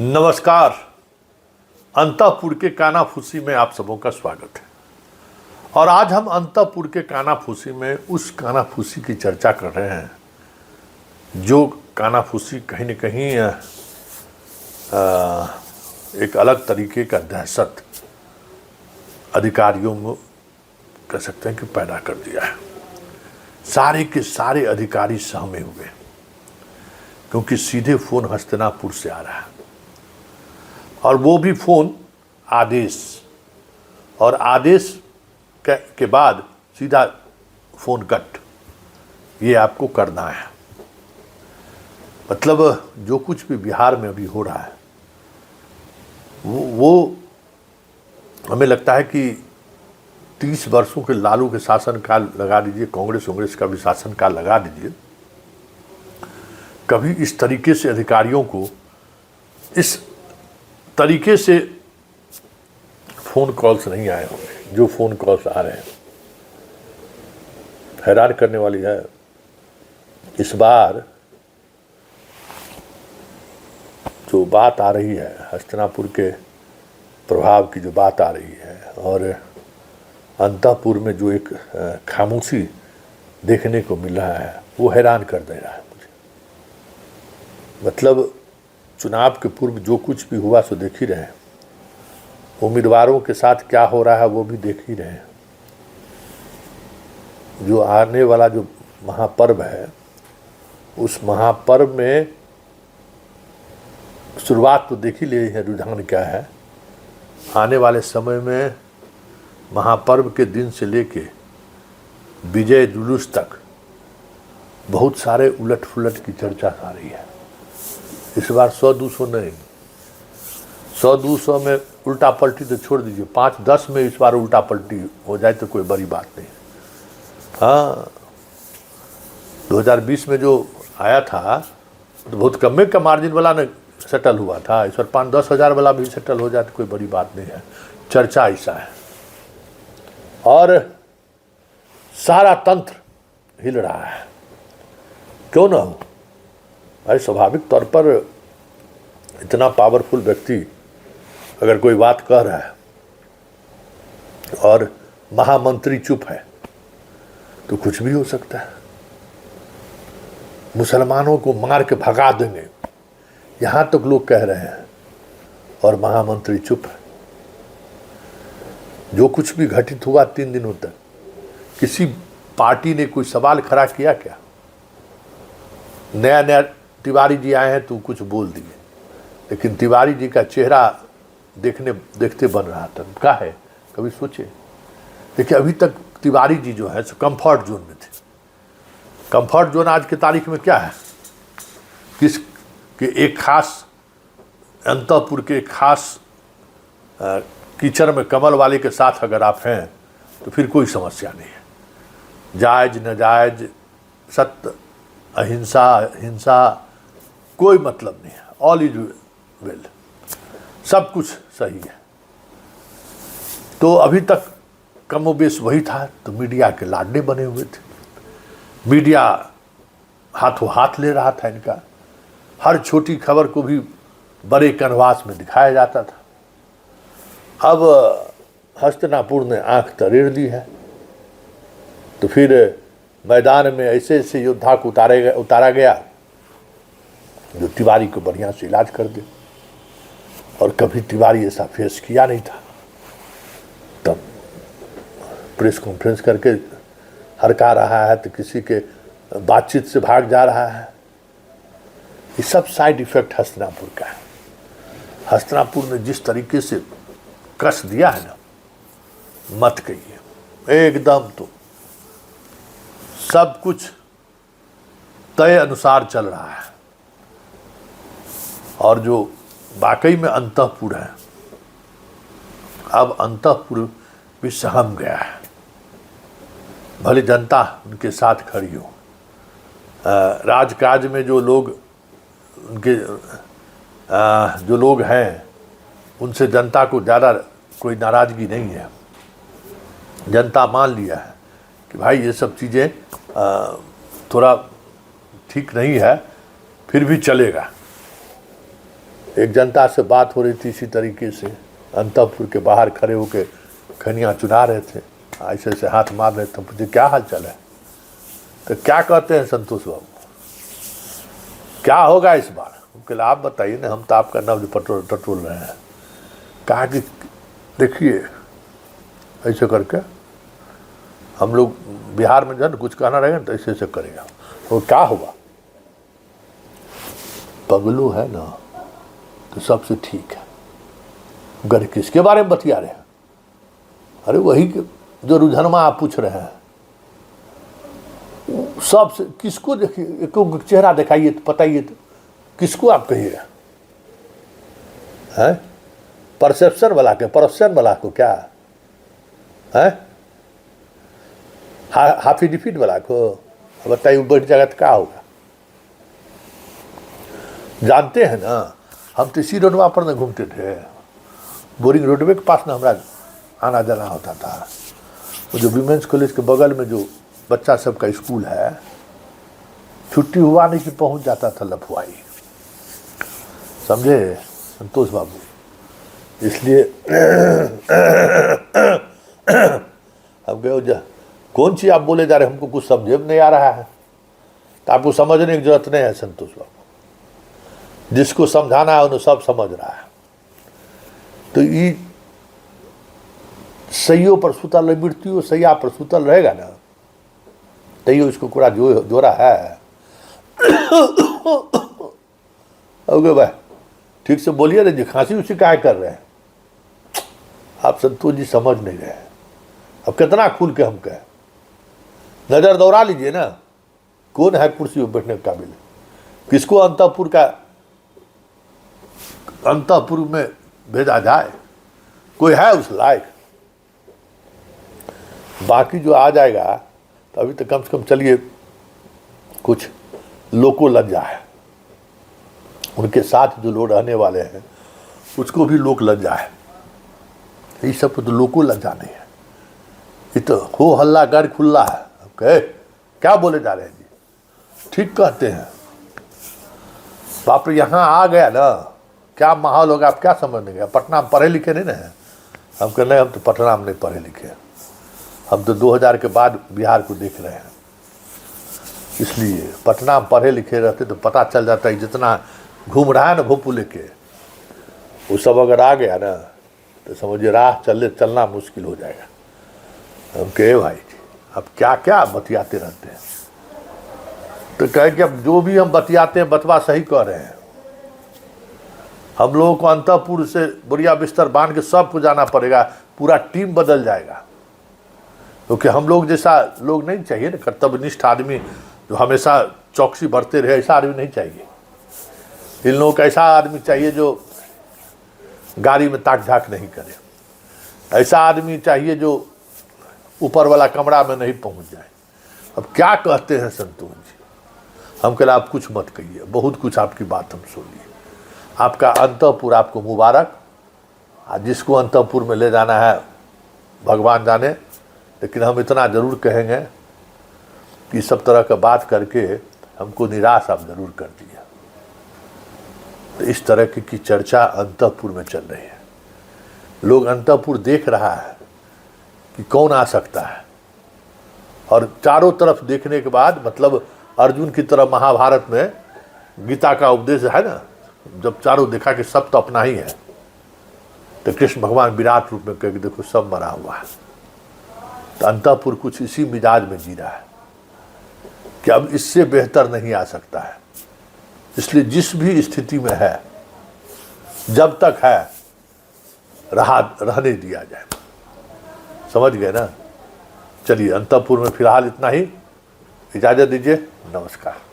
नमस्कार। अंतःपुर के कानाफूसी में आप सबों का स्वागत है। और आज हम अंतःपुर के कानाफूसी में उस कानाफूसी की चर्चा कर रहे हैं जो कानाफूसी कहीं न कहीं एक अलग तरीके का दहशत अधिकारियों में कह सकते हैं कि पैदा कर दिया है। सारे के सारे अधिकारी सहमे हुए क्योंकि सीधे फोन हस्तिनापुर से आ रहा है और वो भी फोन आदेश, और आदेश के बाद सीधा फोन कट, ये आपको करना है। मतलब जो कुछ भी बिहार में अभी हो रहा है वो हमें लगता है कि 30 वर्षों के लालू के शासनकाल लगा दीजिए, कांग्रेस का भी शासनकाल लगा दीजिए, कभी इस तरीके से अधिकारियों को इस तरीके से फ़ोन कॉल्स नहीं आए होंगे जो फ़ोन कॉल्स आ रहे हैं। हैरान करने वाली है, इस बार जो बात आ रही है हस्तिनापुर के प्रभाव की जो बात आ रही है और अंतःपुर में जो एक खामोशी देखने को मिल रहा है वो हैरान कर दे रहा है मुझे। मतलब चुनाव के पूर्व जो कुछ भी हुआ सो देख ही रहे हैं, उम्मीदवारों के साथ क्या हो रहा है वो भी देख ही रहे हैं। जो आने वाला जो महापर्व है उस महापर्व में शुरुआत तो देख ही ले है, रुझान क्या है। आने वाले समय में महापर्व के दिन से लेके विजय जुलूस तक बहुत सारे उलट फुलट की चर्चा आ रही है। इस बार 100-200 नहीं, 100-200 में उल्टा पलटी तो छोड़ दीजिए, 5-10 में इस बार उल्टा पलटी हो जाए तो कोई बड़ी बात नहीं। हाँ, 2020 में जो आया था तो बहुत कम का मार्जिन वाला ने सेटल हुआ था। इस बार 5-10 हज़ार वाला भी सेटल हो जाए तो कोई बड़ी बात नहीं है। चर्चा ऐसा है और सारा तंत्र हिल रहा है। क्यों ना हो भाई, स्वाभाविक तौर पर इतना पावरफुल व्यक्ति अगर कोई बात कह रहा है और महामंत्री चुप है तो कुछ भी हो सकता है। मुसलमानों को मार के भगा देंगे यहाँ तक लोग कह रहे हैं और महामंत्री चुप है। जो कुछ भी घटित हुआ 3 दिनों तक किसी पार्टी ने कोई सवाल खड़ा किया क्या? नया तिवारी जी आए हैं तो कुछ बोल दिए, लेकिन तिवारी जी का चेहरा देखते बन रहा था। क्या है, कभी सोचे? देखिए अभी तक तिवारी जी जो है कंफर्ट जोन में थे। कंफर्ट जोन आज की तारीख में क्या है? एक खास अंतःपुर के खास कीचड़ में कमल वाले के साथ अगर आप हैं तो फिर कोई समस्या नहीं है। जायज नाजायज, सत्य अहिंसा हिंसा कोई मतलब नहीं है। ऑल इज वेल, सब कुछ सही है। तो अभी तक कमोबेश वही था, तो मीडिया के लाडले बने हुए थे। मीडिया हाथों हाथ ले रहा था इनका। हर छोटी खबर को भी बड़े कैनवास में दिखाया जाता था। अब हस्तिनापुर ने आंख तरेड़ दी है तो फिर मैदान में ऐसे ऐसे योद्धा को उतारा गया जो तिवारी को बढ़िया से इलाज कर दे। और कभी तिवारी ऐसा फेस किया नहीं था। तब प्रेस कॉन्फ्रेंस करके हरका रहा है तो किसी के बातचीत से भाग जा रहा है। ये सब साइड इफेक्ट हस्तिनापुर का है। हस्तिनापुर ने जिस तरीके से कस दिया है ना, मत कहिए। एकदम तो सब कुछ तय अनुसार चल रहा है और जो वाकई में अंतःपुर है, अब अंतःपुर भी सहम गया है। भले जनता उनके साथ खड़ी हो, राजकाज में जो लोग उनके जो लोग हैं उनसे जनता को ज़्यादा कोई नाराज़गी नहीं है। जनता मान लिया है कि भाई ये सब चीज़ें थोड़ा ठीक नहीं है, फिर भी चलेगा। एक जनता से बात हो रही थी इसी तरीके से, अंतपुर के बाहर खड़े होकर खनियाँ चुना रहे थे, ऐसे ऐसे हाथ मार रहे थे। पूछे क्या हाल चाल है, तो क्या कहते हैं संतोष बाबू, क्या होगा इस बार? उनके आप बताइए ना, हम तो आपका नब्ज टटोल रहे हैं। कहा कि देखिए ऐसे करके हम लोग बिहार में जो है कुछ कहना रहेगा तो ऐसे ऐसे करेगा, तो क्या होगा? पगलू है ना तो सबसे ठीक है, गर किसके बारे में बतिया रहे हैं? अरे वही जो रुझानमा आप पूछ रहे हैं, सबसे किसको देखिए, एक चेहरा दिखाइए तो बताइए, तो किसको आप कहिएगा? है परसेप्शन वाला के, परसेप्शन वाला को क्या है, हाफी डिफीट वाला को बताइए बैठ जाएगा तो क्या होगा? जानते हैं ना, हम तो इसी रोडवा पर न घूमते थे, बोरिंग रोडवे के पास ना हमारा आना जाना होता था। वो जो विमेंस कॉलेज के बगल में जो बच्चा सबका स्कूल है, छुट्टी हुआ नहीं कि पहुंच जाता था लफुआई, समझे संतोष बाबू? इसलिए अब गए, कौन सी आप बोले जा रहे हैं, हमको कुछ समझे में नहीं आ रहा है, तो आपको समझने की जरूरत नहीं है संतोष बाबू, जिसको समझाना है उन्हें सब समझ रहा है। तो ये सैयों पर सुतल मृत्यु सैया पर सुतल रहेगा ना, तैयो इसको पूरा जोड़ा है। ओके भाई, ठीक से बोलिए ना जी, खांसी उसी काय कर रहे हैं आप? संतोष जी समझ नहीं रहे। अब कितना खुल के हम कहें, नजर दौड़ा लीजिए ना, कौन है कुर्सी पर बैठने के काबिल? किसको अंतपुर में भेजा जाए? कोई है उस लायक? बाकी जो आ जाएगा तो अभी तो कम से कम चलिए कुछ लोको लज्जा है, उनके साथ जो लोग रहने वाले हैं उसको भी लोक लज्जा है। ये सब तो लोको लज्जा नहीं है, ये तो हो हल्ला गर खुल्ला है। ओके, क्या बोले जा रहे हैं जी? ठीक कहते हैं। बाप रे, यहाँ आ गया ना, क्या माहौल होगा आप क्या समझ नहीं गया? पटना में पढ़े लिखे नहीं ना है? हम कह नहीं, हम तो पटना में नहीं पढ़े लिखे, हम तो 2000 के बाद बिहार को देख रहे हैं। इसलिए पटना में पढ़े लिखे रहते तो पता चल जाता है, जितना घूम रहा है ना भोपू लेके, वो सब अगर आ गया ना तो समझिए राह चलना मुश्किल हो जाएगा। हम कहे भाई अब क्या क्या बतियाते रहते हैं, तो कहे कि अब जो भी हम बतियाते हैं बतवा सही कह रहे हैं। हम लोगों को अंतपुर से बुढ़िया बिस्तर बांध के सबको जाना पड़ेगा, पूरा टीम बदल जाएगा, क्योंकि हम लोग जैसा लोग नहीं चाहिए ना, कर्तव्यनिष्ठ आदमी जो हमेशा चौकसी बरते रहे, ऐसा आदमी नहीं चाहिए। इन लोगों का ऐसा आदमी चाहिए जो गाड़ी में ताक झाक नहीं करे, ऐसा आदमी चाहिए जो ऊपर वाला कमरा में नहीं पहुंच जाए। अब क्या कहते हैं संतोष जी? हम कह आप कुछ मत कहिए, बहुत कुछ आपकी बात हम सुन लिए। आपका अंतपुर आपको मुबारक, जिसको अंतपुर में ले जाना है भगवान जाने, लेकिन हम इतना ज़रूर कहेंगे कि सब तरह का बात करके हमको निराश आप ज़रूर कर दिया। तो इस तरह की चर्चा अंतपुर में चल रही है, लोग अंतपुर देख रहा है कि कौन आ सकता है, और चारों तरफ देखने के बाद, मतलब अर्जुन की तरह महाभारत में गीता का उपदेश है ना, जब चारों देखा कि सब तो अपना ही है, तो कृष्ण भगवान विराट रूप में कह के देखो सब मरा हुआ है। तो अंतपुर कुछ इसी मिजाज में जी रहा है कि अब इससे बेहतर नहीं आ सकता है। इसलिए जिस भी स्थिति में है, जब तक है रहने दिया जाए। समझ गए ना? चलिए, अंतपुर में फिलहाल इतना ही, इजाजत दीजिए, नमस्कार।